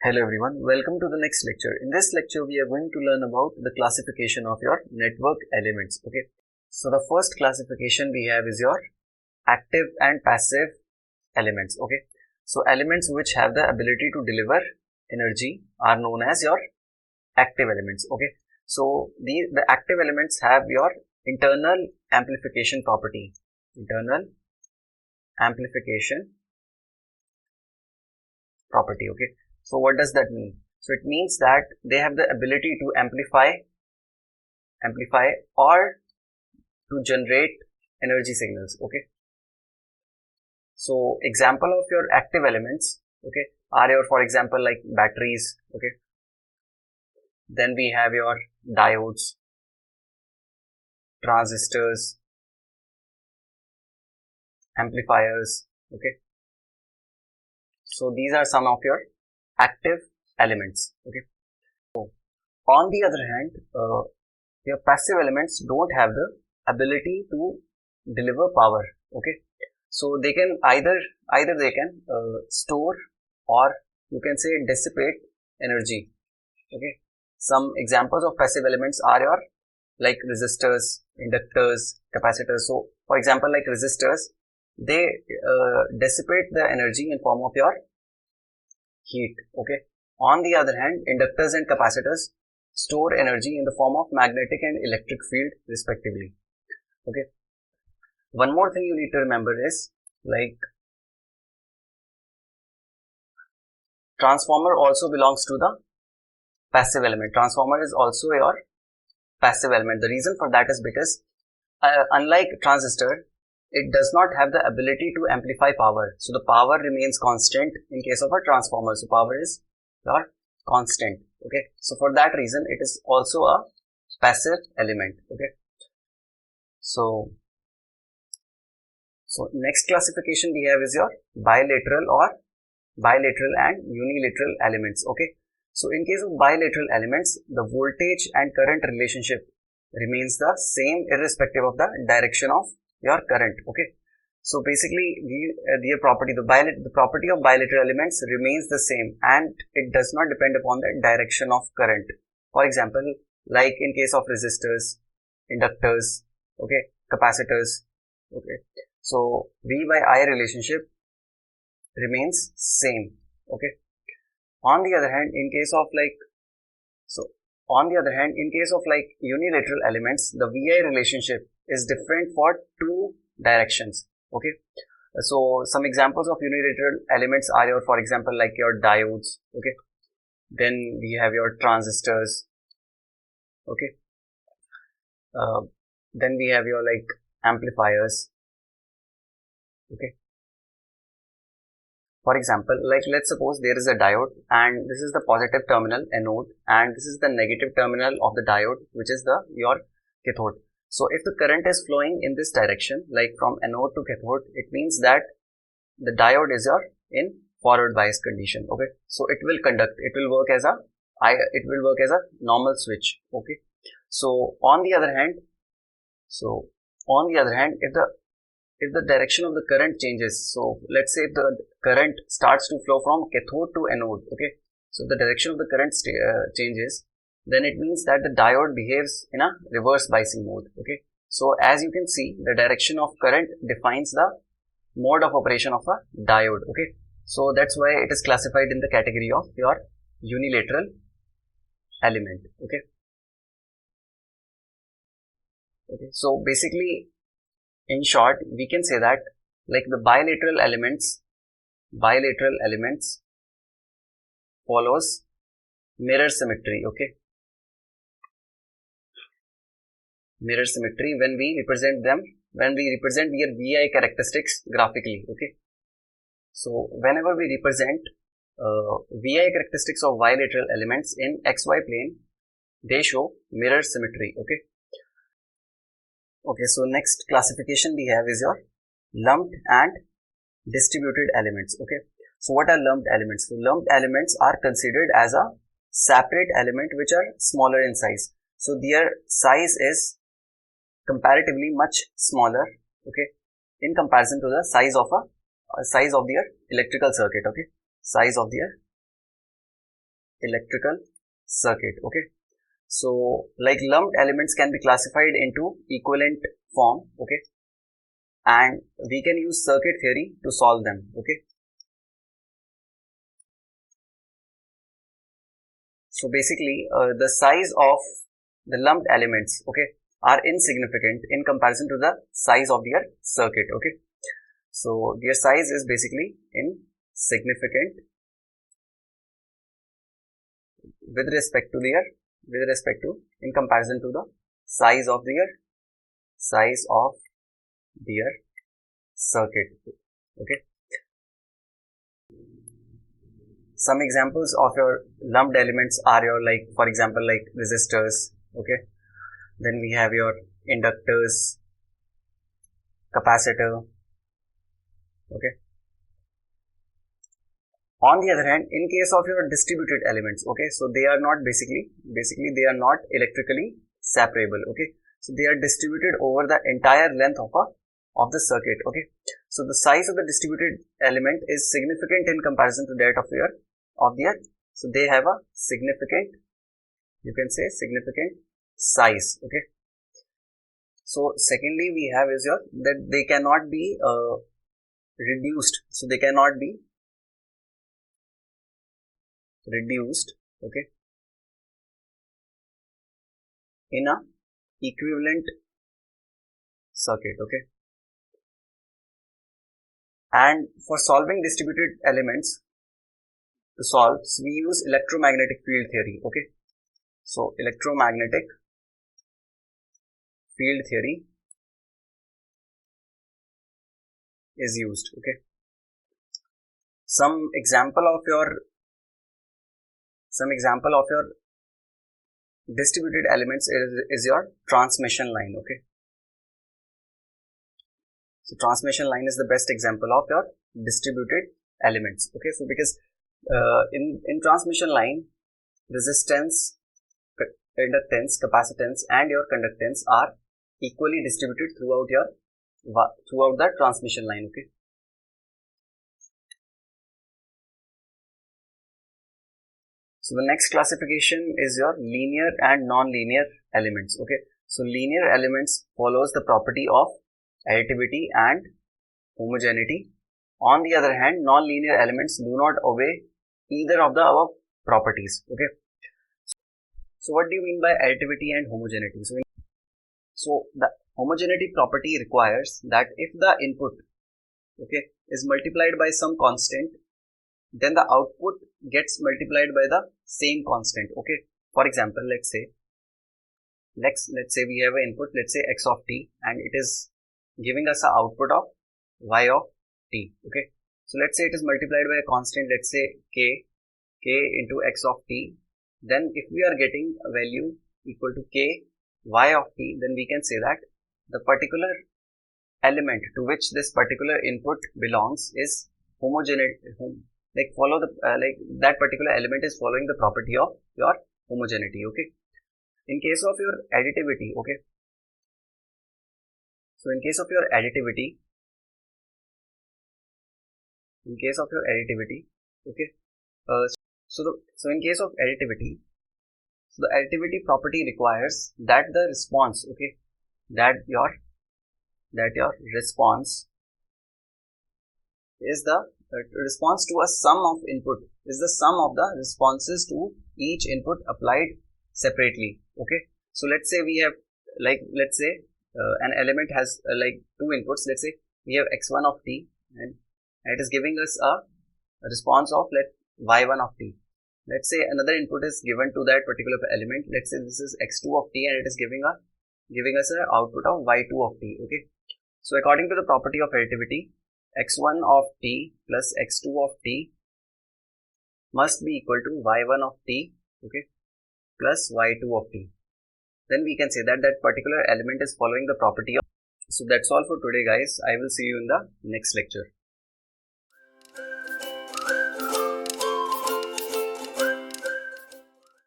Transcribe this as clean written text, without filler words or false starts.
Hello everyone, welcome to the next lecture. In this lecture, we are going to learn about the classification of your network elements. Okay, so the first classification we have is your active and passive elements. Okay, so elements which have the ability to deliver energy are known as your active elements. Okay, so the active elements have your internal amplification property. Internal amplification property. Okay, so what does that mean? So it means that they have the ability to amplify or to generate energy signals. Okay, so example of your active elements, okay, are your, for example, like batteries. Okay, then we have your diodes, transistors, amplifiers. Okay, so these are some of your active elements. Okay, so on the other hand, your passive elements don't have the ability to deliver power. Okay, so they can either they can store, or you can say dissipate energy. Okay, some examples of passive elements are your like resistors, inductors, capacitors. So for example, like resistors, they dissipate the energy in form of your heat. Okay, on the other hand, inductors and capacitors store energy in the form of magnetic and electric field respectively. Okay, one more thing you need to remember is like transformer also belongs to the passive element. Transformer is also your passive element. The reason for that is because unlike transistor, it does not have the ability to amplify power. So the power remains constant in case of a transformer. So power is your constant. Okay, so for that reason, it is also a passive element. Okay, so next classification we have is your bilateral and unilateral elements. Okay, so in case of bilateral elements, the voltage and current relationship remains the same irrespective of the direction of your current. Okay, so basically the property of bilateral elements remains the same, and it does not depend upon the direction of current. For example, like in case of resistors, inductors, okay, capacitors. Okay, so V by I relationship remains same. Okay, on the other hand, in case of unilateral elements, the VI relationship is different for two directions. Okay, so some examples of unilateral elements are your, for example, like your diodes. Okay, then we have your transistors. Okay, then we have your like amplifiers. Okay, for example, like let's suppose there is a diode, and this is the positive terminal anode, and this is the negative terminal of the diode, which is your cathode. So if the current is flowing in this direction, like from anode to cathode, it means that the diode is in forward bias condition. Okay, so it will conduct, it will work as a normal switch. Okay, so on the other hand, if the direction of the current changes, so let's say if the current starts to flow from cathode to anode. Okay, so the direction of the current changes, then it means that the diode behaves in a reverse biasing mode. Okay, so as you can see, the direction of current defines the mode of operation of a diode. Okay, so that's why it is classified in the category of your unilateral element. Okay, so basically, in short, we can say that like the bilateral elements follows mirror symmetry. Okay, mirror symmetry when we represent their VI characteristics graphically. Okay, so whenever we represent VI characteristics of bilateral elements in XY plane, they show mirror symmetry. Okay, so next classification we have is your lumped and distributed elements. Okay, so what are lumped elements? So lumped elements are considered as a separate element which are smaller in size. So their size is comparatively much smaller. Okay, in comparison to the size of their electrical circuit. Okay, size of their electrical circuit. Okay, so like lumped elements can be classified into equivalent form. Okay, and we can use circuit theory to solve them. Okay, so basically the size of the lumped elements, okay, are insignificant in comparison to the size of their circuit. Okay, so their size is basically insignificant with respect to in comparison to the size of their circuit. Okay, some examples of your lumped elements are your, like, for example, like resistors. Okay, then we have your inductors, capacitor. Okay, on the other hand, in case of your distributed elements, okay, so they are not basically they are not electrically separable. Okay, so they are distributed over the entire length of the circuit. Okay, so the size of the distributed element is significant in comparison to that of their, so they have a significant, you can say, significant size. Okay, so secondly we have is your that they cannot be reduced, so they cannot be reduced, okay, in a equivalent circuit. Okay, and for solving distributed elements to solve, so we use electromagnetic field theory. Okay, so electromagnetic field theory is used. Okay, some example of your distributed elements is your transmission line. Okay, so transmission line is the best example of your distributed elements. Okay, so because in transmission line, resistance, inductance, capacitance and your conductance are equally distributed throughout the transmission line. Okay, so the next classification is your linear and non-linear elements. Okay, so linear elements follows the property of additivity and homogeneity. On the other hand, non-linear elements do not obey either of the above properties. Okay, so what do you mean by additivity and homogeneity? So the homogeneity property requires that if the input, okay, is multiplied by some constant, then the output gets multiplied by the same constant. Okay, for example, let's say we have an input, let's say x of t, and it is giving us an output of y of t. Okay, so let's say it is multiplied by a constant, let's say k into x of t. Then if we are getting a value equal to k y of t, then we can say that the particular element to which this particular input belongs is homogeneous, like follow the like that particular element is following the property of your homogeneity. Okay, in case of your additivity, okay, so in case of your additivity, okay, so in case of additivity, so the additivity property requires that the response, okay, that your response is the response to a sum of input is the sum of the responses to each input applied separately. Okay, so let's say we have, like, let's say an element has like two inputs. Let's say we have x1 of t and it is giving us a response of y1 of t. Let's say another input is given to that particular element. Let's say this is x2 of t and it is giving us an output of y2 of t. Okay, so according to the property of additivity, x1 of t plus x2 of t must be equal to y1 of t, okay, plus y2 of t. Then we can say that that particular element is following the property of. So that's all for today, guys. I will see you in the next lecture.